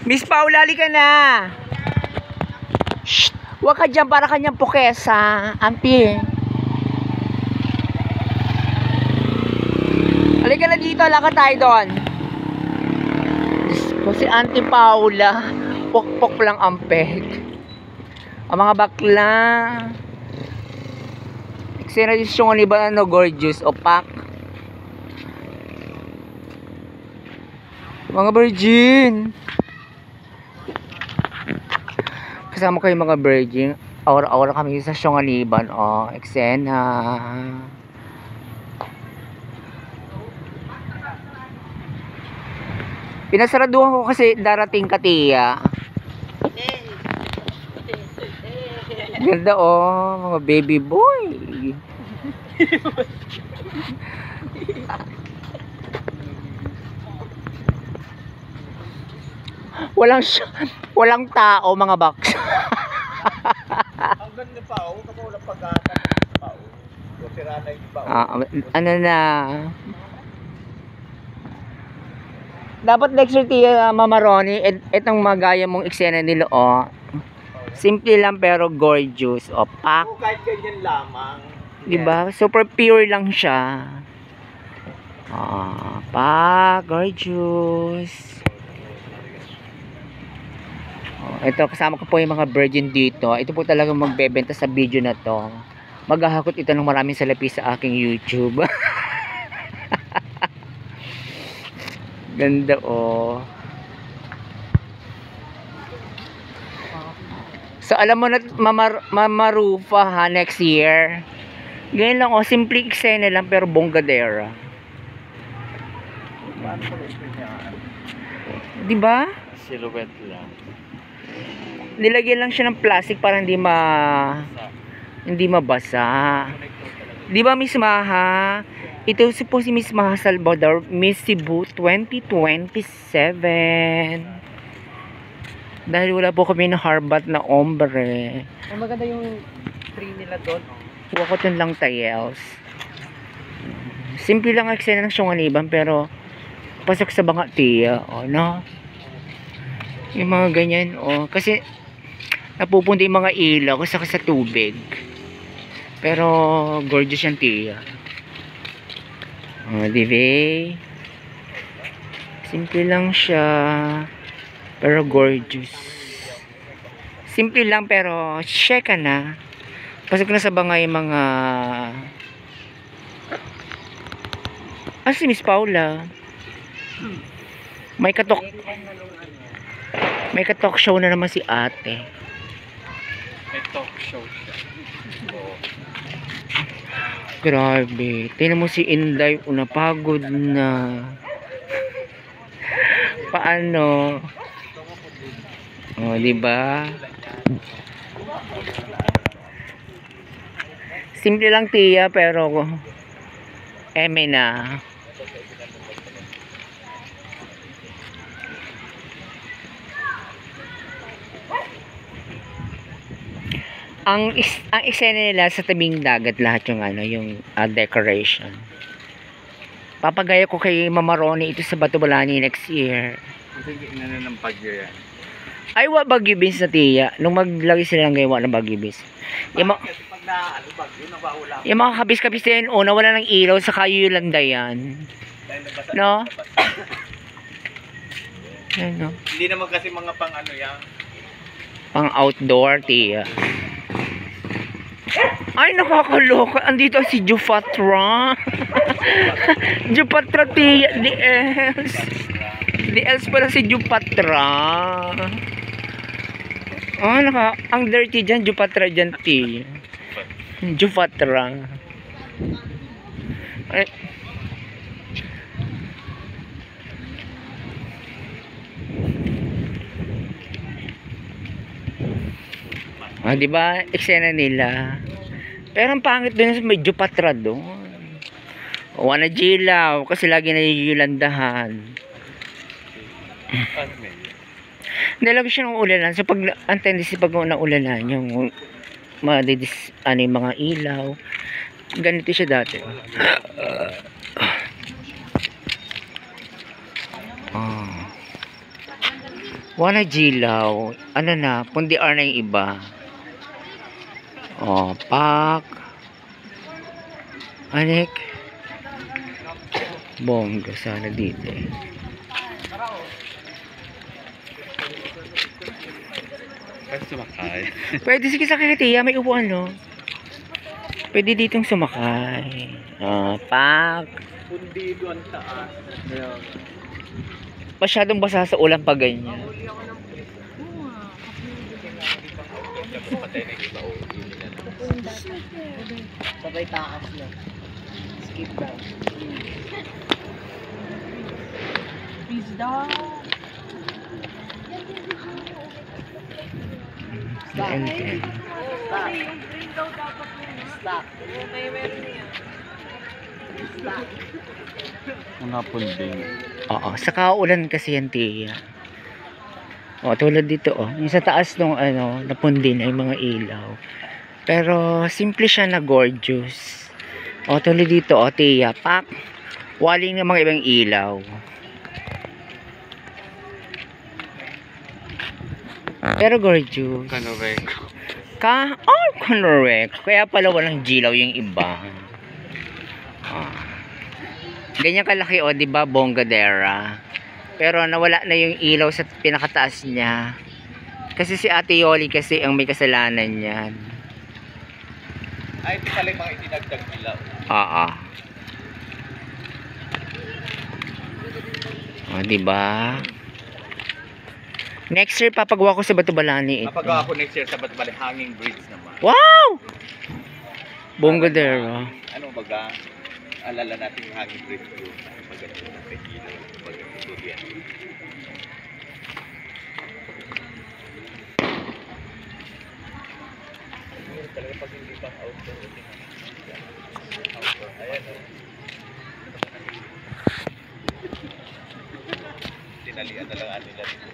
Miss Paula, halika na. Shh! Huwag ka dyan para kanyang pukesa. Ampi. Halika na dito, lakad tayo doon. Si Auntie Paula, pok-pok lang ang peg. Ang mga bakla. Sinadisyon ni ba ano, gorgeous, opak. Mga virgin. Kasama kayo mga virgin. Aura-aura kami sa Syonganiban. Oh, eksena. Pinasaraduhan ko kasi darating ka, Tia. Ganda oh, mga baby boy. Walang tao, mga box. Ang ganda pa oh, kasi walang pag-ata pa oh. Sirana yung pa oh. Ano na? Dapat next year, Tia, Mama Ronnie, itong magaya mong eksena nila oh. Simple lang pero gorgeous. O, pak. Oh, kahit ganyan lamang. Diba? Super pure lang siya. Pak. Gorgeous. Ito, kasama ko po yung mga virgin dito. Ito po talagang magbebenta sa video na to. Maghahakot ito ng maraming salapi sa aking YouTube. Ganda oh. So alam mo na Mama Rufa ha, next year. Ganyan lang oh, simple eksena lang pero bonggadera. Diba? Silhouette lang. Nilagyan lang siya ng plastic para hindi mabasa. Diba Miss Maha? Ito po si Miss Maha Salvador, Miss Cebu 2027. Dahil wala po kami na harbat na ombre. Maganda yung tree nila doon. Wakot yun lang tayels. Simple lang eksena ng Syonganiban pero pasok sa banga, Tia. O, no? Yung mga ganyan, o. Kasi napupunta yung mga ilaw kasi sa tubig. Pero gorgeous yan, Tia. O, diba? Simple lang siya. Pero gorgeous. Simple lang pero check ka na. Pasok na sa bangay mga si Miss Paula. May katok show na naman si ate. May talk show siya. Grabe. Tingnan mo si Inday, napagod na. Paano? Oh, diba? Simple lang, Tia, pero eme na. Ang eksena nila sa tabing dagat lahat yung yung decoration. Papagaya ko kay Mama Ronnie ito sa Batubalani next year. Sige, ng Bagyo yan. Ay, wa Bagyo Beans na, Tia. Nung maglagay sila ng gawa ng Bagyo Beans. Yung mga kabis-kabis din, nawala ng ilaw sa kayo Yolanda yan. No? No? Hindi naman kasi mga pang ano yan. Pang outdoor, Tia. Ay, nakakaloka. Andito si Jufatra. Jufatra, Tia. DS pala si Jufatra. Ang dirty dyan, Jufatra dyan, Tia. Jufatra. Diba? Eksena nila. Pero ang pangit doon may Jufatra doon. Wana jilaw kasi lagi nayulandahan. Nilagay siya ng ulanan. So pag ang tendency pag naulanan yung yung mga ilaw. Ganito siya dati. Wala Gilaw. Ano na, Pundi R na yung iba. Oh, pak. Anik. Bongga sana dito eh. Pwede sumakay. Pwede sige sa Tiya, may upuan no. Pwede ditong sumakay. Oh, pak. Pundido ang taas. Masyadong basa sa ulan pag ganyan. Patay na yung iba. Sabay takas na. Skip down. Please down. And then, Stop. Stop. Stop. Mga punding. oo, sa kaulan kasi yan, Tiya. O, tulad dito, oh. Yung sa taas nung, ano, napundin ay mga ilaw. Pero, simple siya na gorgeous. O, tulad dito, o, Tiya, pak. Waling ng mga ibang ilaw. Pero gorgeous. Kanorek. Correct. Kaya pala walang gilaw yung iba. Ganyan kalaki, o, 'di ba, Bongadera. Pero nawala na yung ilaw sa pinakataas niya. Kasi si Ate Yoli kasi ang may kasalanan niyan. Ay, ito pala yung mga itinagdag nila. Oo. O, 'di ba? Next year papagawa ko sa Batubalani ito. Napagawa ko next year sa Batbali, hanging bridge naman. Wow! Bongadera. Ano baga? Alala natin yung hanging bridge ko. Maganda na pekino. Maganda yan. Talaga pag hindi pang outdoor. Outdoor. Ayan o. Tinalian na lang nila dito.